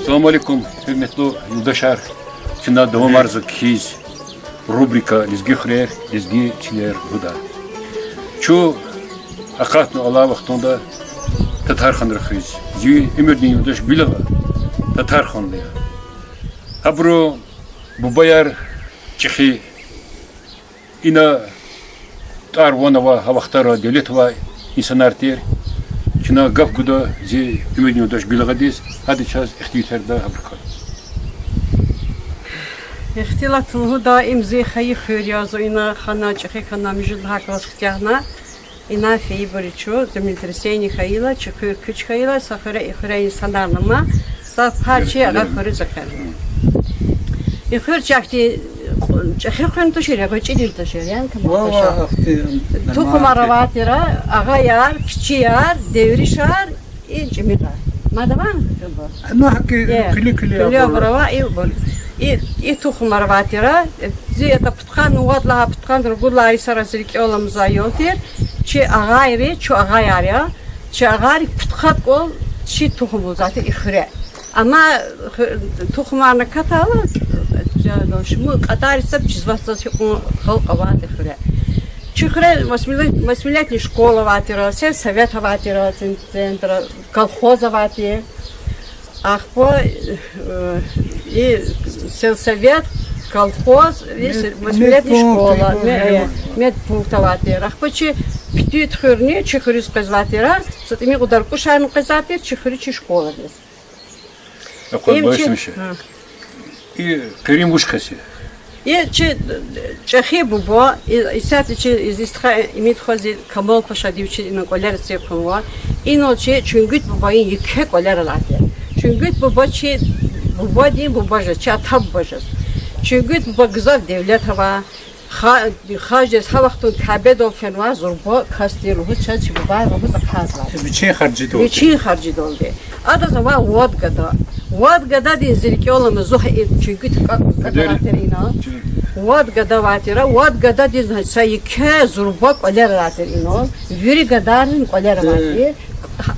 Selamun Aleyküm, hürmetli yurttaşlar. Şimdi devam arzukiz. Rubrika Lizgi Xrer, Lizgi Çiler Huda. Şu akatını Allah vaktinde Tatarxan rıxiz. Zi ümürdün yurttaş bilağa Tatarxan diye. Abro bu bayar Çehi ina tarvana va havaxtara devlet va insanlar ter. Şuna gaf guda zi ümürdün yurttaş bilağa diz. Hadi çaz ihtiyarda habrikal. اختلاطه دائم زي خي خيريا زوينا خنا چخي خنا مجد هاكلاس ختيانا إنا في بريچو زمين ترسيني خيلا چخي كچ خيلا سخره إخره insanlarlama saf parçı agafırı zakar. İkhır çakti çخي خن تشير قوي چدير تشير يعني كما توكم aravatira agayar kiçiyar devrişar icmidar. Madavan bu. Ama hakkı külü ya brava и тухм арватира зи это птхан уатла птхан ргула исара зрики оламза йотер чи агайри чу агайаря чи агари птхат гол чи тухм зате ихре ама тухмарна катала шму катари саб чизвастас халқават ихре чихре масмилятни школа ватира совет ватира центр колхоза ватир Ахпо и сельсовет, колхоз, масмилетная школа, медпунктоватер. Ахпочи пятьют хурни, чихрис казватера, с этими ударку шарну казатер, чихричи школа без. Какой больше? И Карим Ушкаси. И чехи бубо, и сятичи из истха имеет хози Камол Паша дивчи на колер цепкова, и ночи чунгит бубаин юке колер латер. Çünkü bu başı bu badi bu başı çatab başı. Çünkü bu güzel devlet hava hacız havaktun kabed olfen var zorba kastır ruhu çaç bu var ruhu zakazlar. Bütün harcı doldu. Bütün harcı doldu. Adı zaman vad gada diye zirki olamaz zuh çünkü kadarina. Vad gada vatira vad gada diye sayıke zorba koler raterino. Viri gadarın koler vatir.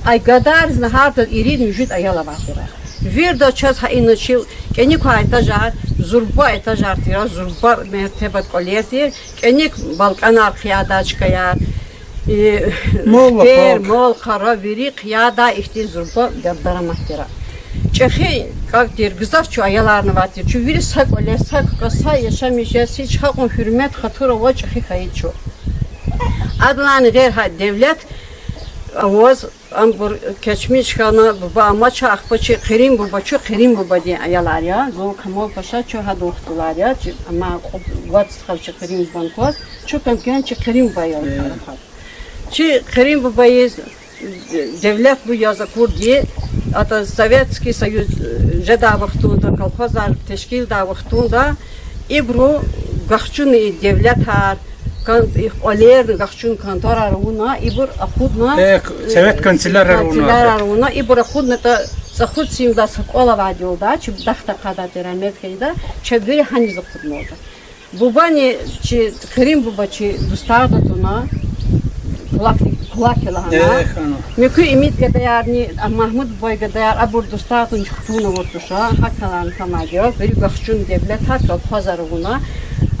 Ay gadar znahart irid vücut ayala vatira. Vir da çaz ha inaçil kenik etajar zurba etajar tira zurba mertebat kolertir kenik balkan arkaya çıkaya mol kara viri qiyada ihti zurba gadaramatira. Çehi kaktir güzel şu ayalarını vatir. Şu viri sak oler sak kasa yaşamayacağız hiç hakun hürmet hatıra ve çehi kayıt şu. Adlan gayr devlet Avaz ambur keçmiş kana baba amaç akbaçı kerim baba çok kerim baba diye ayalar ya zor Kamal Paşa çok ha doktorlar ya ama vat sıkıntı kerim bankos çok amken çok kerim baba ya çi kerim babayı devlet bu yaza kurdi ata Sovetski Soyuz jeda vaxtunda kolxozlar teşkil da vaxtunda ibru gahçun devlet har Oler gahçun kantor aruna ibur akhudna Sovet kanseller aruna ibur akhudna ta zakhud simda skola vadilda çi daxta qada teramet khida çebiri hani zakhudna oldu. Bu bani çi Krim bu baçi dostarda tuna kulak lahana. Mekü imit gadayarni Mahmud boy gadayar abur dostatun çıktığına vurtuşa hakalan kamadio bir gahçun devlet hakka pazarına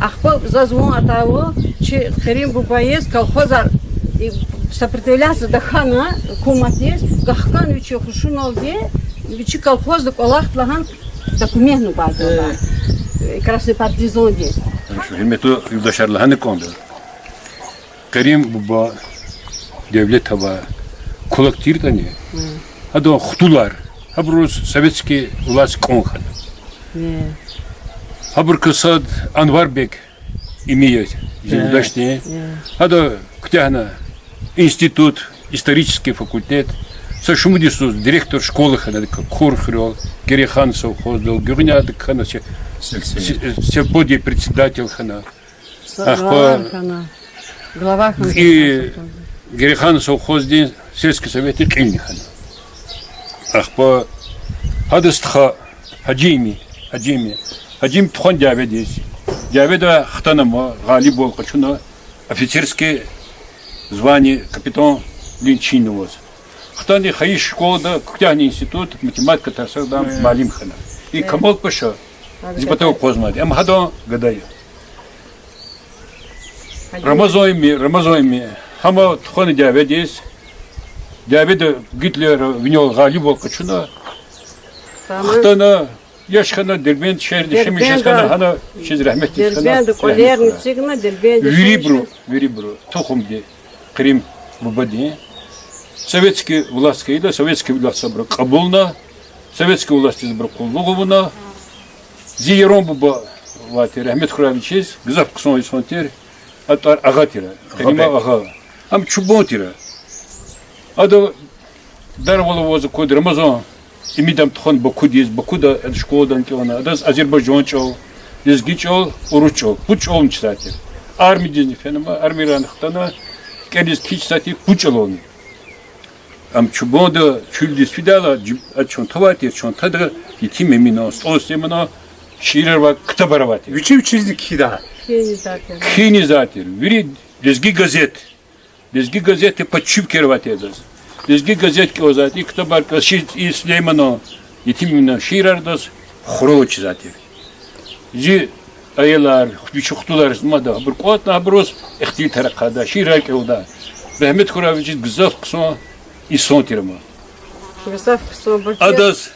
Ахпал зазвон атаво, че Карим Бубаес колхозар сопротивляться до хана куматес, гахкан вичи хушун олде, вичи колхоз до колахт лаган документну базода. Красный партизан дес. Hürmetli yurttaşlarla hani kondu. Karim Buba devlet hava kulak tirtani. Hadi o xutular. Habrus Sovetski ulaz konhan. Habur Сад Анварбек имеет земледачные. Это Ктяна институт, исторический факультет. Сашумудисус директор школы хана Курхрел, Герехан совхоздал, Гюрняд хана сельподий председатель хана. Глава хана. И Герехан совхоздин сельский совет и Кильни хана. Ахпа Адыстха Хаджими. Hacim Tuhan Caved'iz. Caveda Хтанама, Галибов, Качуна, офицерские звания капитан Линчиновоз. Вахтани хаиш школа, Куктяхни институт, математика тарсагдам, малим хана. И Камал Паша, зибатау позмади. Ам хадо гадая. Рамазоими, хама тхоны диабетис, диабет Гитлер винел галиб бол качуна. Хтана яшхана дербент шерди шемишхана хана шиз рахметис хана. Дербент колерни цигна дербент. Вирибру, тухумди, Крим бубади. Советские власти, да, советские власти собрали Кабулна, советские власти собрали Кулуговна, Зиером буба ватер, Ахмед Хуравичис, Гзав Ксонович Фонтер, Атар Агатира, Танима Ага, Ам Чубонтира, Ада Дарвала воза код Рамазан, имидам тхон Бакудис, Бакуда, это школа Данкиона, Адас Азербайджан чол, Изгичол, Уручол, Пучол читатель, армия Дизнифенема, армия Ранхтана, Кадис Кичтати, Пучолон. Am çubuğunda çüldü fidala açın tavati açın tadı yitim emino stos emino şiirler var kitabara var. Üçü çizdik ki daha. Kini zaten. Biri dizgi gazete paçıp kervatedaz. Dizgi gazet ki o zaten kitabar kaşı İslam'ın yitim emino şiirler das xoroç zaten. Ji aylar biçuktular mada bir kuatna bros ihtil tarakada şiirler ki o da. Rahmet Kuravic'i güzel kısma İsontirma. Adas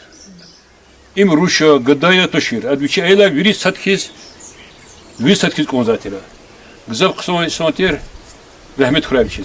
im Rusya gıdaya taşır. Adviçi ayla viri satkis konzatira. Güzel kısmı İsontir Rahmet Kuravic'i.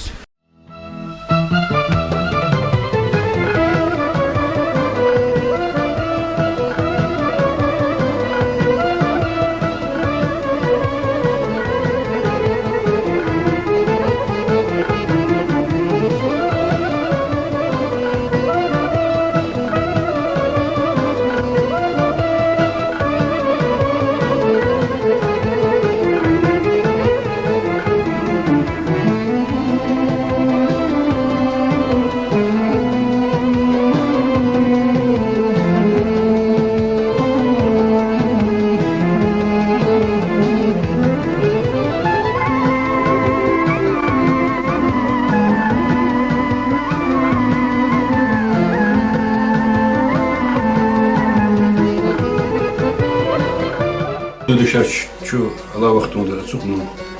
Dışarı şu Allah vaktinde çoklu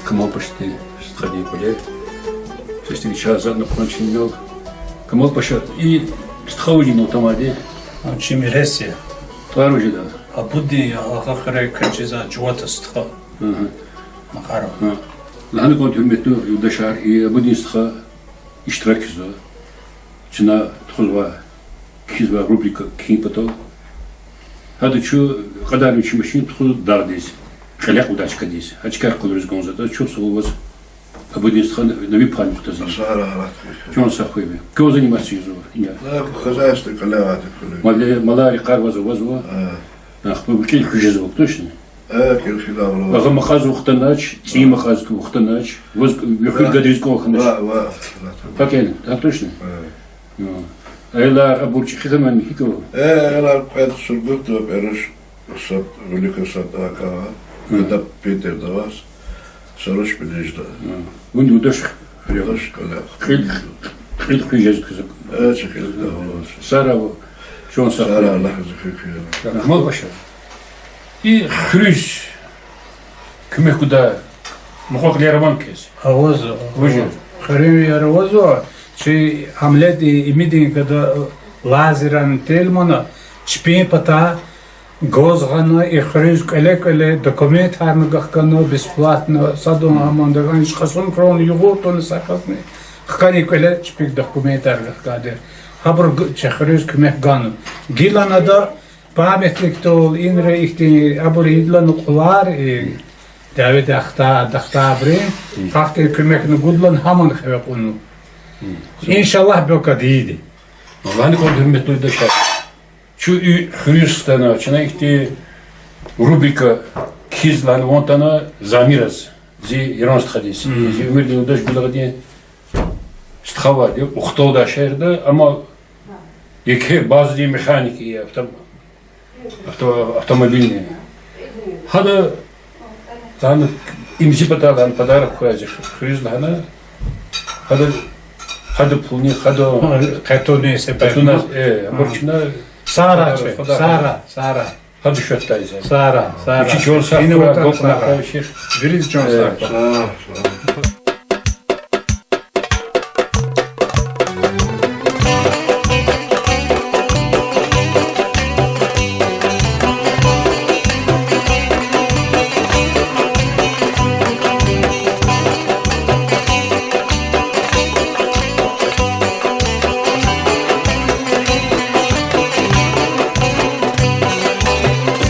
Kemal Paşa stadiye kolye. Sesli çağızan konuşun yok. Kemal Paşa iyi sthavuli notamadi. Çimi resi. Tarıcı da. Abudi ahire kaçıza cuvata stha. Makara. Lahani kont hürmetli yurdaşlar iyi bu dinstha iştirak yüzü. Çına tuzva kizva rubrika kimpato. Hadi şu kadar üçümüşün tuzu dağdayız. Kalak udaçka deyiz. Açıkar kılırız gonzada. Çok soğuk var. Bu dinstha nevi palmukta zin. Çok saklı bir. Kyo занимаешься юзу? Хозяйство колевати. Малари карвазу вазу. Нахпу кил хужез бок точно. Келшидавро. Ага махаз ухтанач, и махаз ухтанач. Воз юхил гадриз кохнач. Так так точно. Aylar aburçi hemen hiko. Aylar payet surbuktu peruş sat velika sataka. Da Peter davas. Soruş bilejda. Bunu udaş. Doş kola. Kıl hujez kızım. Çıkıldı davas. Saravo. Şon saklı. Sara Allah zikriyor. Rahmal Paşa. İyi hürüz. Küme kuda muhak leraman kes. Авозу. Вожу. Хрим яровозу. Чи амлет имидин когда лазеран телмона чпин пата гозгано и хрюз коле документ хармгахкано бесплатно садом амандаган шхасон крон юготон сахасны хкани коле чпик документ аргахкадер хабр чхрюз кмех гану гиланада памятник тол инре ихти абур идлан кулар Davet dahta brin fakir kümekni gudlan haman xebep onu. İnşallah böyle değildi. Allah'ın kod hürmetli yurdaşlar. Şu Hristiyan'a açına ihti rubrika kizlan vontana zamiraz. Zi İran stradisi. Zi ömür yurdaş bulağı diye stxava diye uxtavda şehirde ama yeke bazı diye mexaniki автомобильные. Hada Там имзи подарок хуязих Христ хана. Хада Hadi pulni, hadi Katoni sebebi. Katuna, burçuna Sara, Foda- Sara. hadi şöttayız. Sara. Küçük olsa Yine kura, otan dokuna Sara. kavuşur. Viriz John Sara. Sağ ol.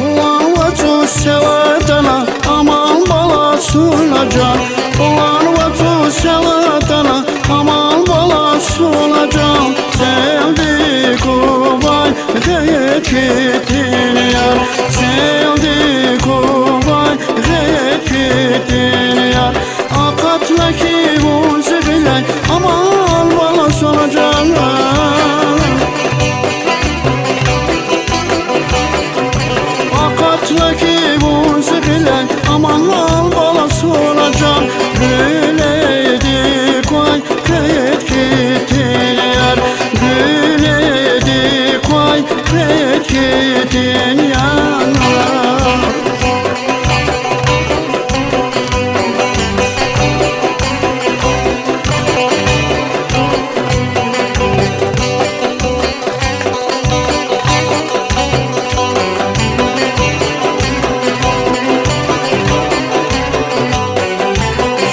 Ulan sevdana aman balasına can. Ulan sevdana aman balasına can. Sevdi kubay gayetitin yar. Sevdi kubay gayetitin yar. Akatla ki bu zibile aman balasına can. Akatla ki bu zıgılen aman al balası olacağım. Güleydi koy kıyet gitin yar. Güleydi koy kıyet gitin yar.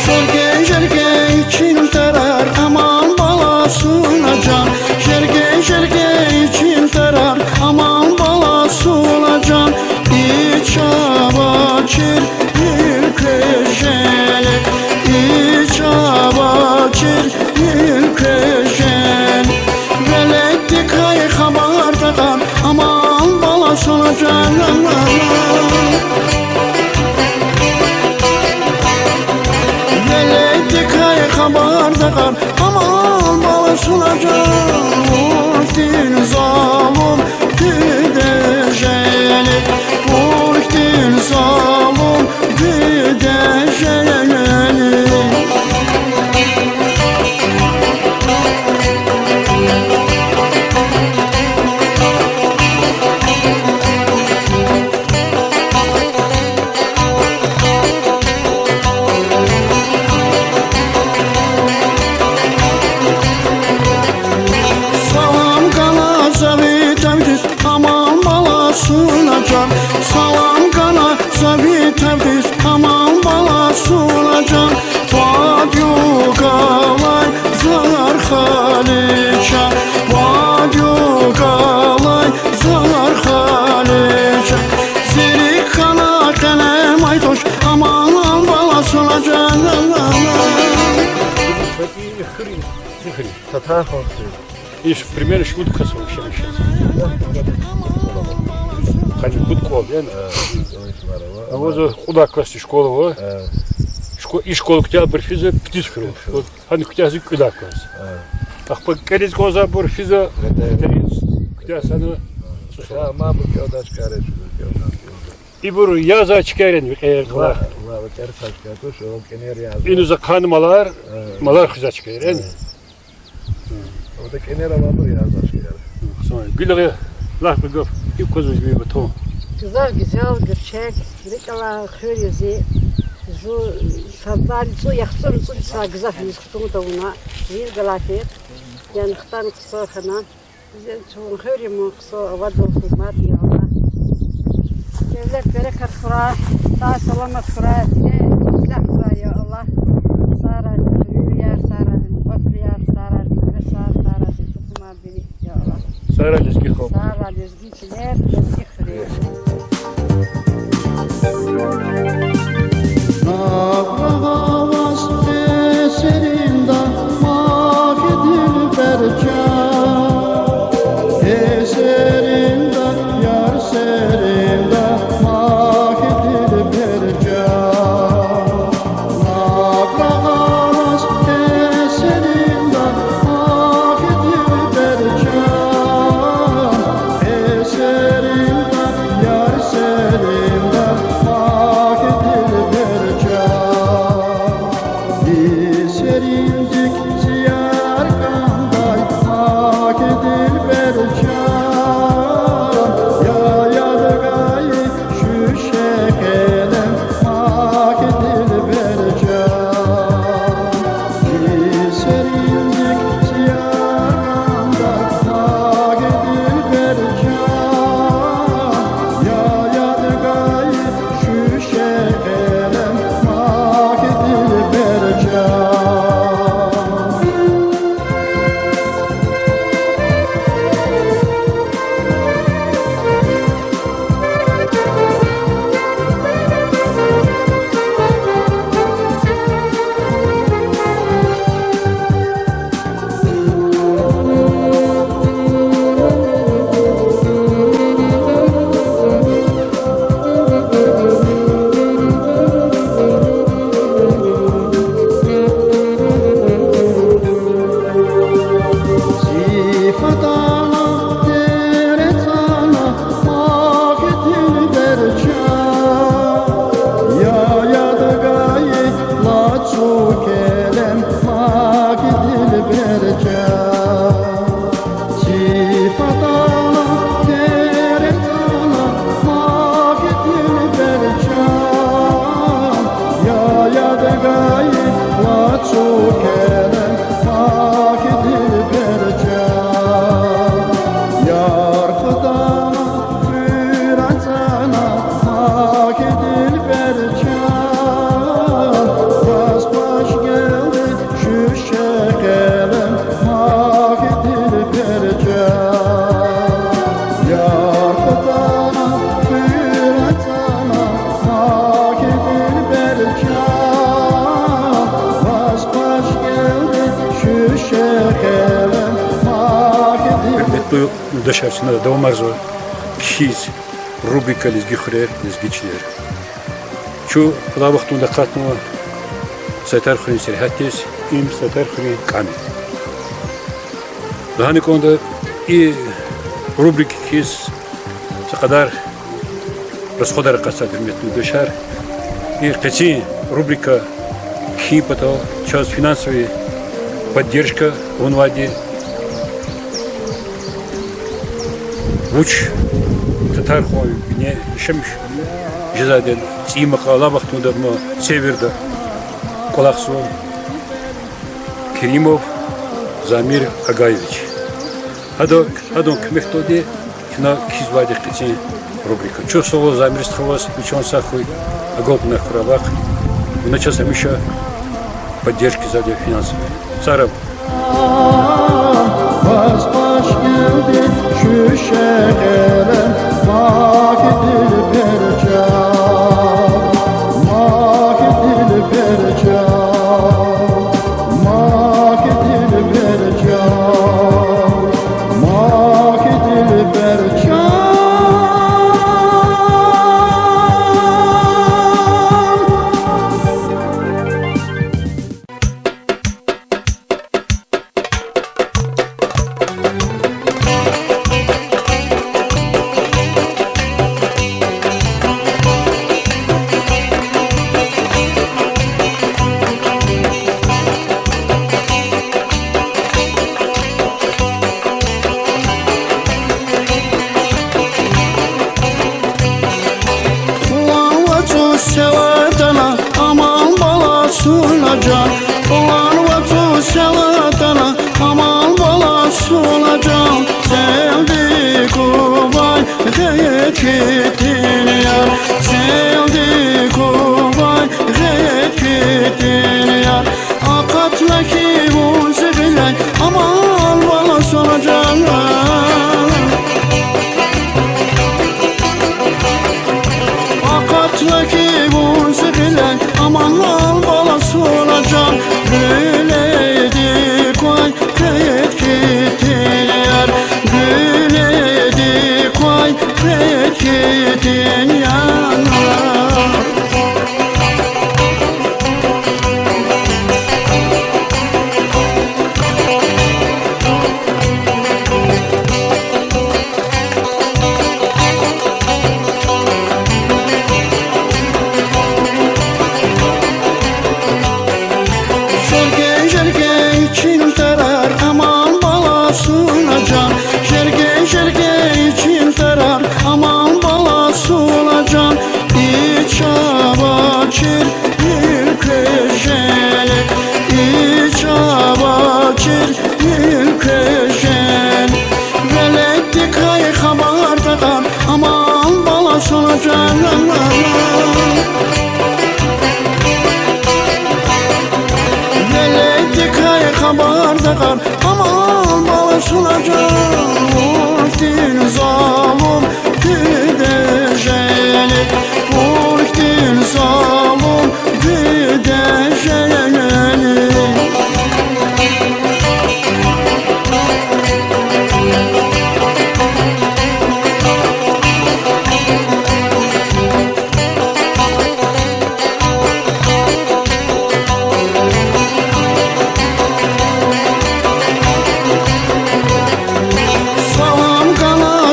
Şerge şerge için tarar aman balasına can. Şerge şerge için tarar aman balasına can. İç abakir bir köşeli. İç abakir bir köşeli. Veletti kay haberdadan aman balasına can. Veletti kay haberdadan aman balasına can. Vurtin zalim gideceğini. Vurtin zalim gideceğini. Salam kana zavi tevdiz aman balasına can. Salam kana zavi tevdiz aman balasına can. Vadyu kalay zar haliça. Vadyu kalay zar haliça. Zirik kana kalem aydoş aman al balasına can. Ишь, примерно шутка совершенно сейчас. Hani Kutko yani. А вот куда класс школа вот. И школа кутя берфиза птичкру. Вот hani kutя зик куда класс. Ах по керез коза берфиза. Kutя sana. И буру яза çıkarın bir kere kula. İnu zakan malar kıza çıkarın. Sonra gülüğü laf bir gök. İp kozu bir beton. Güzel güzel gerçek. Bir kala hürüzi. Zu sabdan zu yaxsın zu sa güzel yüzüktü da ona. Bir galafet. Yani xtan kısa xana. Bize çoğun hürü mu kısa avadu hizmet ya Allah. Devlet bereket kura. Sağ selamet kura. Güzel kura ya Allah. Sara yar sara bakriya sara sara tutma beni ya Allah. Sara lezgi xo. Sara lezgiçiler lezgi xiriyor. Nağravaz eserinde mahidil bercan. Eserinde yar serinde mahidil bercan. Nağravaz eserinde mahidil bercan. Eserinde yar serinde mahidil bercan. Bir serindik ziyar kan şekerim Makidil Metlu dışarısında da devam arzu kiz rubrika lizgi xrer lizgiçler. Şu da vaktunda katma seter xrin serhattes im seter xrin kami. Daha ne konuda rubrik kiz kadar расходы касательно метну дышар и кэци рубрика хипото часть финансовая поддержка в Унваде уч татархой не шемш жезаден цима кала вахтунда мо северда Колахсу Керимов Замир Агаевич адон кмехтоде на кизваде кэци рубрика. Чувствовал замерзтховос, учен сахуй, агопных правах. И начался еще поддержки за финансовые. Саров. Baş geldi şu şekerim Makidil bercan Makidil bercan Makidil bercan Makidil bercan Sevdana aman balasına can Ulan vatu sevdana aman balasına can Sevdi kubay gayet gittin yar Sevdi kubay gayet gittin yar Akatla ki bu zıgılan aman balasına can Akat'taki bu zıgılan aman al balası olacağım Güleydi koy kıyet gittin yar Güleydi koy kıyet gittin yar Kabardakar aman balasılacak Urktin zalim gideceğini Urktin zalim gideceğini Salam kalan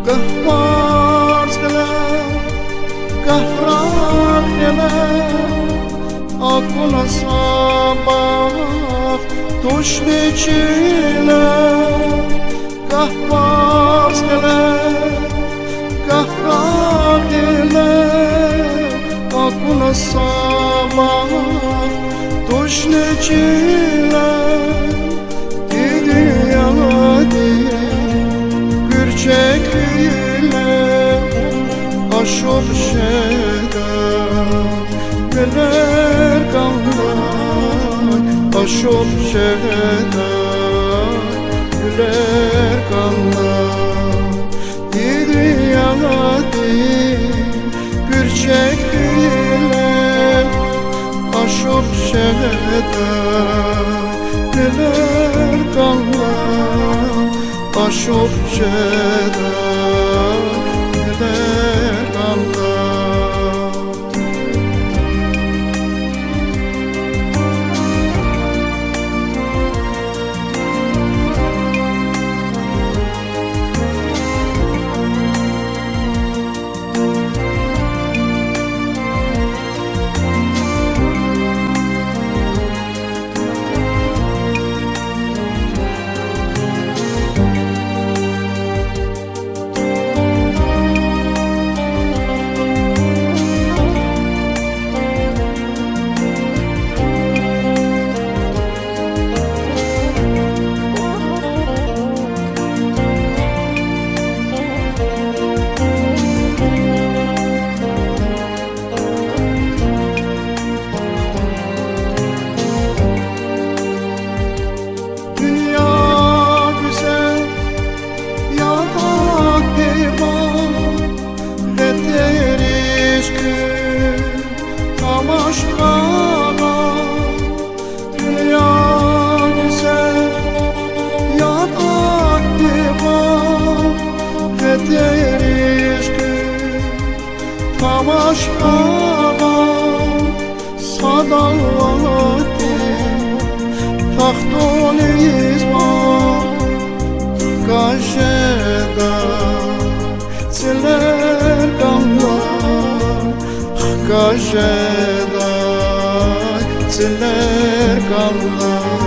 Gahvarz gele Gahrak gele Akula sabah Tuşni çile Gahvarz gele Gahrak gele Akula sabah Tuşni çile Gidi Gürçekliyle aşıp şeyde Güler kanlar aşıp şeyde Güler kanlar Gidi Gürçekliyle aşıp şeyde Güler kanlar aşıp şeyde Güler kanlar Sadavati tahtun izman Kajeda Siler kanlar Kajeda Siler kanlar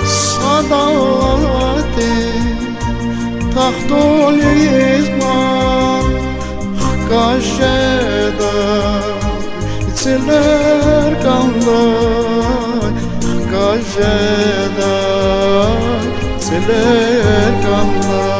Sadavati tahtun izman Kajeda Siler kanlar Kajeda Siler kanlar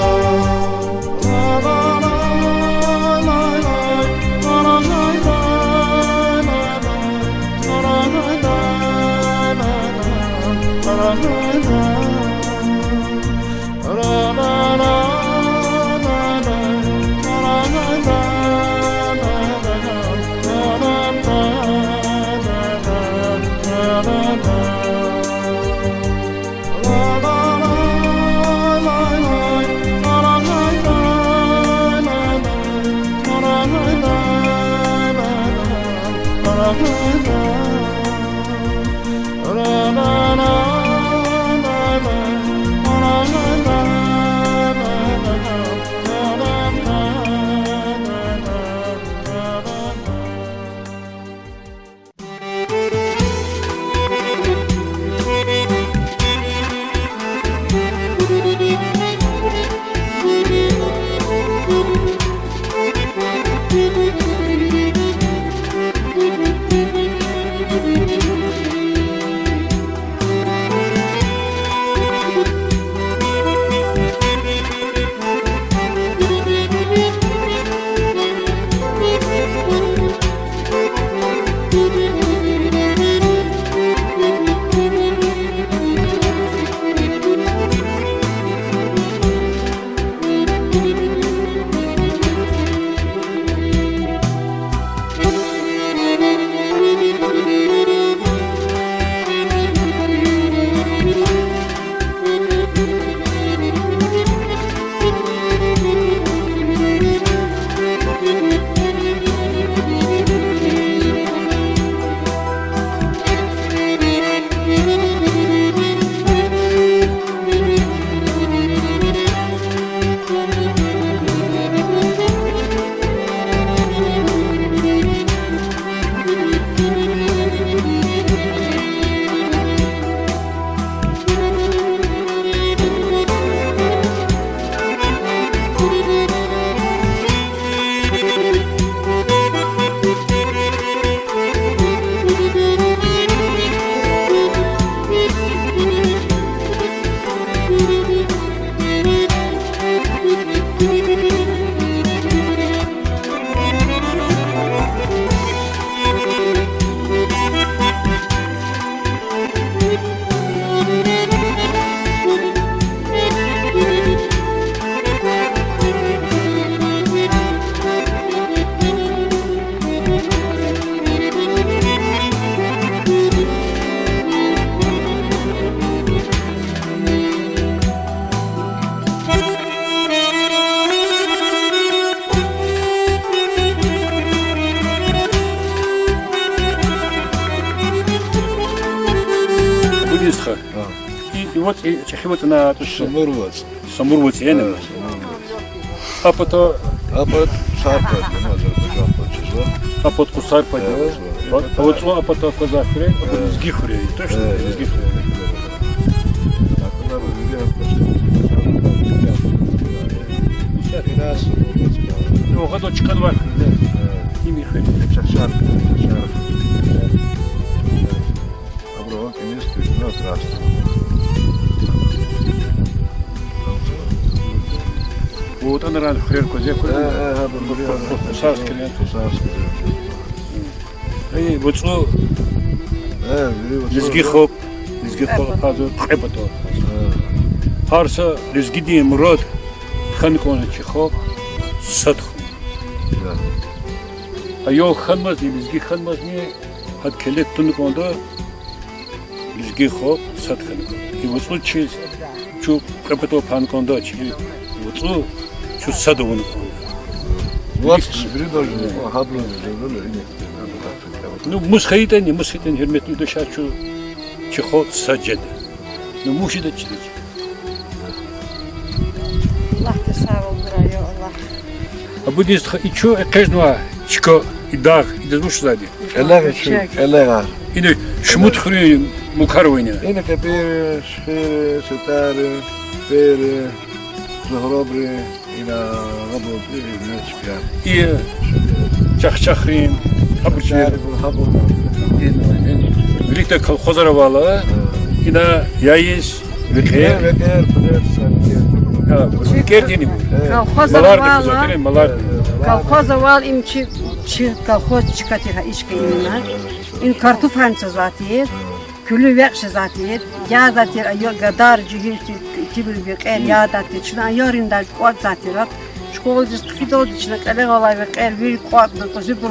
вот чехивот на Самурвац. самурвот ene. Апото Апат Сарпа, Азербайджан почезо. апот кусар паде. Вот апото козахре, сгихре, точно сгихре. Акунар видео почти. Сейчас Ну, году чкан var. Ими хэ. шарп. Абро кинест, ну, здравствуй. Вот он ран хрер козе курен. Сарскелен. Эй, вот что лизгихоп хазо хебато. Харса лизгиди мурод ханкон чихоп садх. Айо ханмаз лизги ханмаз не хат келет тункондо лизгихоп садхан. И вот случай чу хебато панкондо чи вот что чу садовун. Вот, бери даже, хабло не Ну, мусхаитани хермету дошачу чихо саджед. Ну, мушида чидич. Allah te sağ ol buraya Allah. А будешь и чё, каждого чко и дах, и дазуш сзади. Элега. И не шмут хрен мукарвиня. Είναι και πήρε, σφύρε, σετάρε, πήρε, ζωγρόμπρε, είναι αγάπη, είναι έτσι πια. И чах-чахрин, абурчер. Великая колхозара вала, и на яис, векер, кердини. Колхоза Малар вала. кузатирен, малар. Колхоза вал им чи колхоз çıkartıyor işke imina. İn kartofranca zaten. Külü vekşe zaten. Ya zaten ayo gadar cihir tibül beker ya zaten. Çına yarın da kuat zaten. Şkol diz kfido dişine kale olay ve el bir kuat da kozu bir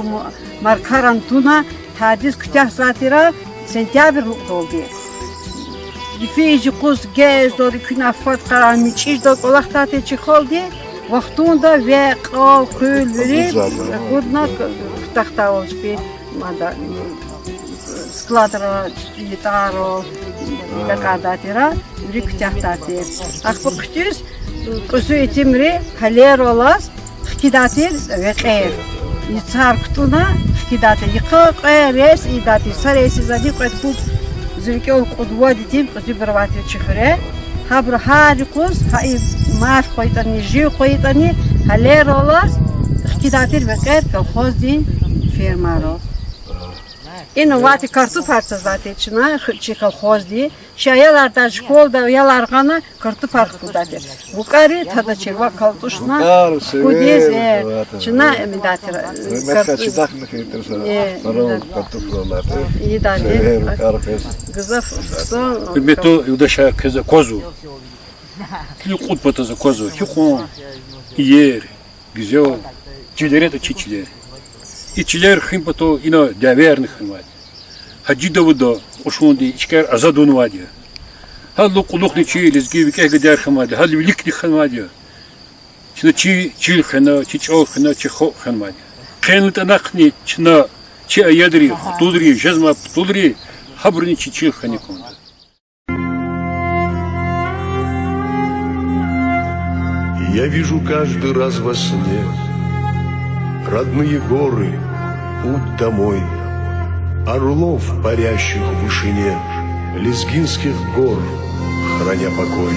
markaran tuna tadiz kütah zaten. Sentyabr oldu. Difeci kuz gez doğru künafat karar miçiz da kolakta te çıkoldu. Vaxtunda ve qav kül verip kudna tahta oluşpi mada skladra gitaro takadатира рикчахтати ахпо kütüz kuzu etimri kaler olas xkidatir ve qer yitsar kutuna xkidati yıqaq res idati saresi zadi qatbu zirke ol qudwa ditim kuzu bravati çıxre habr harikuz hay maf qoytani ji qoytani kaler olas xkidatir ve qer kolxoz din fermaro İn vati kartof harca zaten çına çıkal xozdi. Şayalarda şkolda yalargana kartof harcıdadır. Bu karı tada çeva kaltuşna. Kudiz çına midatir. Mekkaçıdak mı interesara? Marol kartofrolar. İyi dadır. Gızaf son. Мето юдаша кызы козу. Кили кут патаза козу. Хихон иер гизё чилерет чичилер. İçiler hımpato ina deverni hınvad. Hacı Davud'da uşundi içker azadunu var ya. Hallo kulukni çi lizgi vike gider hınvad. Hallo bilikni hınvad ya. Çina çi hına, çi çol hına, çi ho hınvad. Khenlit anakni çina çi ayadri, hutudri, jazma putudri habrini çi hını kondu. Я вижу каждый раз во сне родные горы, путь домой, орлов, парящих в вышине, лезгинских гор, храня покой.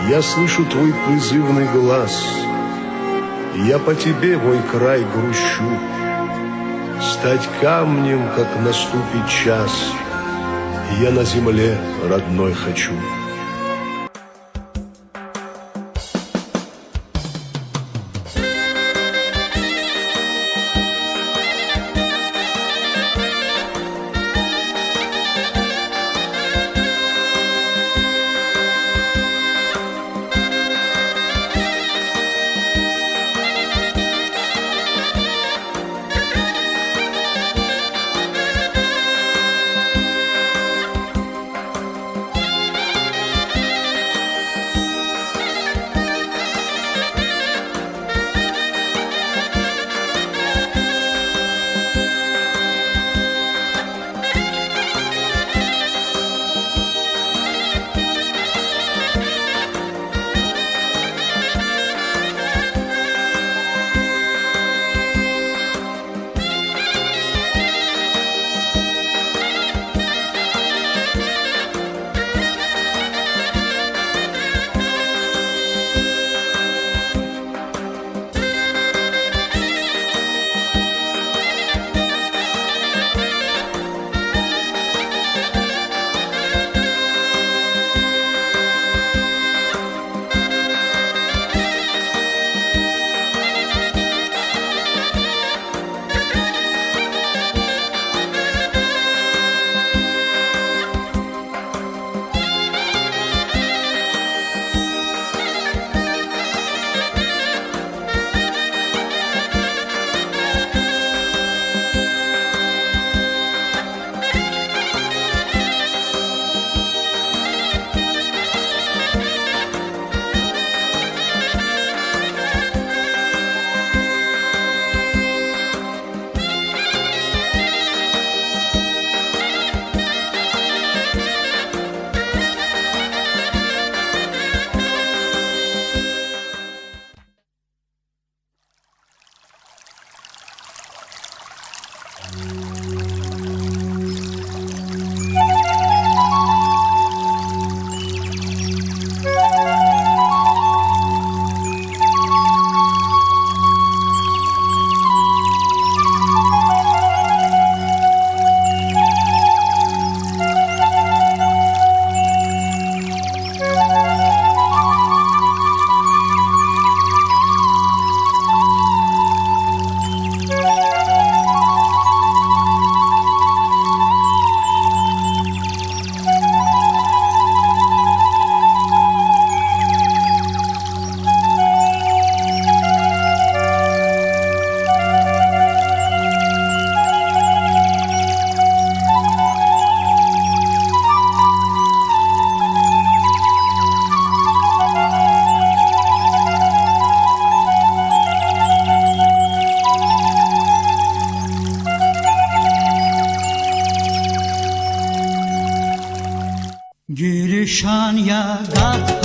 Я слышу твой призывный глаз, я по тебе, мой край, грущу. Стать камнем, как наступит час, я на земле родной хочу.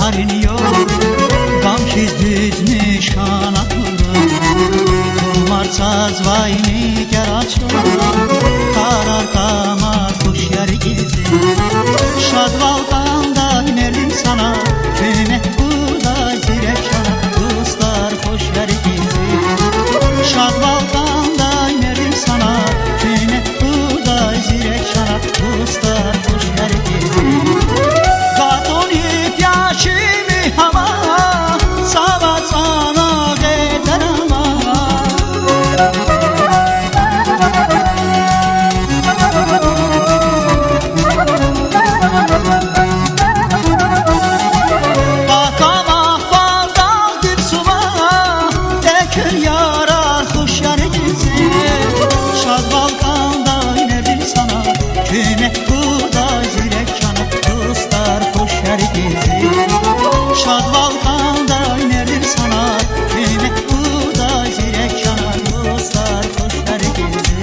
yarın yok Gamsız düzmüş kanatları Kumarsaz vay nigar açıyor Karar kama kuş yer gezi Şadvalkanda inerdim sana Köyme burada zirek şana Dostlar hoş yer gezi Şadvalkanda inerdim sana Köyme burada zirek şana Dostlar hoş yer gezi Katonip yaşımı hava Sabat sana gider ama Bakama faldan dip suma Tekir yarar hoş yer gezi Şadvalkanda inerdim sana Köyme burada zirek şana Dostlar hoş yer gezi Şadvalkanda inerdim sana Köyme burada zirek şana Dostlar hoş yer gezi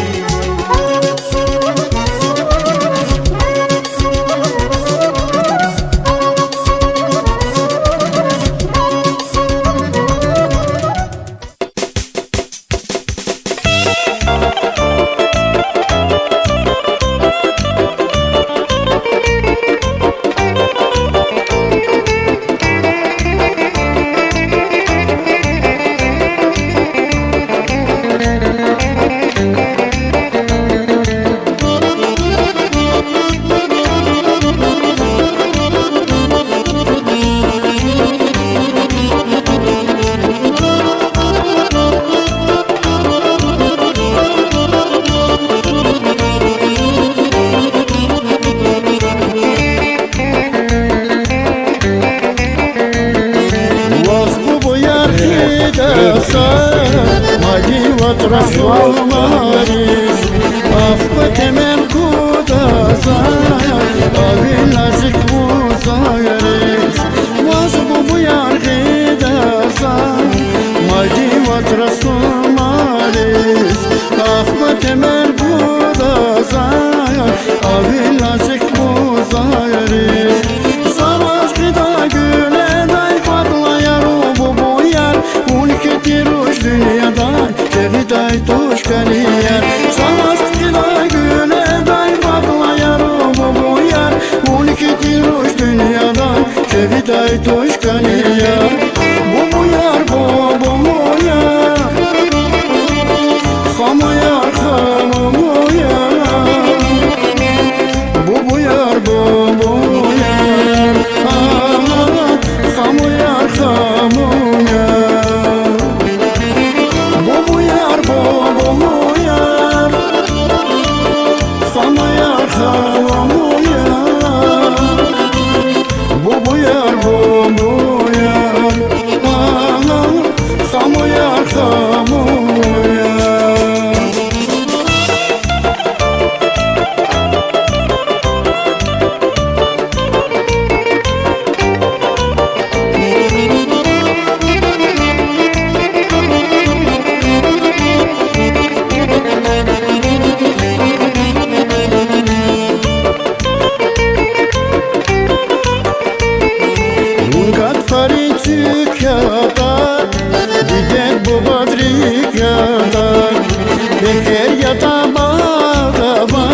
Возьму я хидаса, маги вот рассломались, а в потемен кудаса, а вилазик музарис. Возьму я хидаса, маги вот рассломались, а в потемен кудаса, а вилазик музарис. Savaş gıda güle day patlayar bu boyar Ülke ruş dünyada Şehiday tuş kaniyer Savaş gıda güle day patlayar bu boyar Ülke ruş dünyada Şehiday tuş kaniyer Bu boyar bu boyar Hamayar hamayar Bu boyar bu boyar Hamuyar hamuyar Bu boyar bu boyar Hamuyar hamuyar Bu boyar bu boyar Hamuyar hamuyar Faricikada, gider bu badrikada Beker yata bağda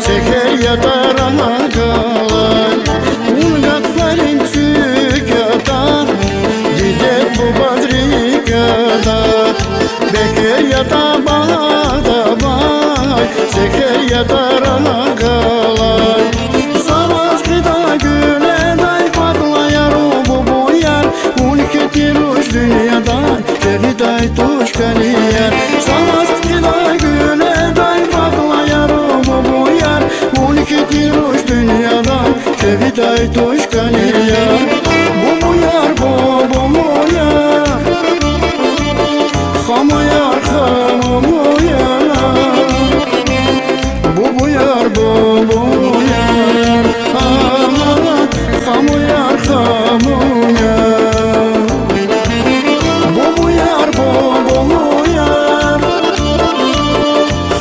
şeker yata ragalar Ulgat faricikada, gider bu badrikada Beker yata bağda şeker yata ragalar Savaş gıda güle day patlayar bu boyar Ülke ruş dünyada Şehiday tuş kaniyer Savaş gıda güle day patlayar bu boyar Ülke ruş dünyada Şehiday tuş kaniyer Bu boyar bu boyar Hamayar hamayar Bu boyar bu boyar Hamuyar hamuyar Bu boyar bu boyar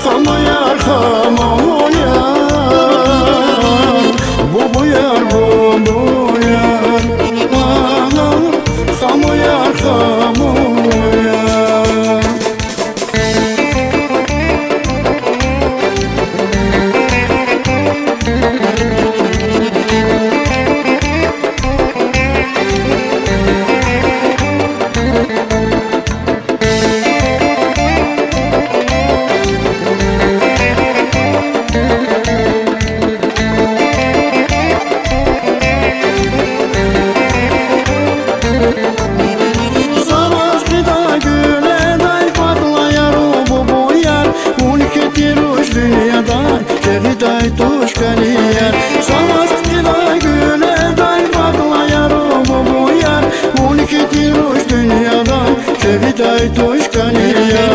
Hamuyar hamuyar Bu boyar bu boyar Viday toşkaniya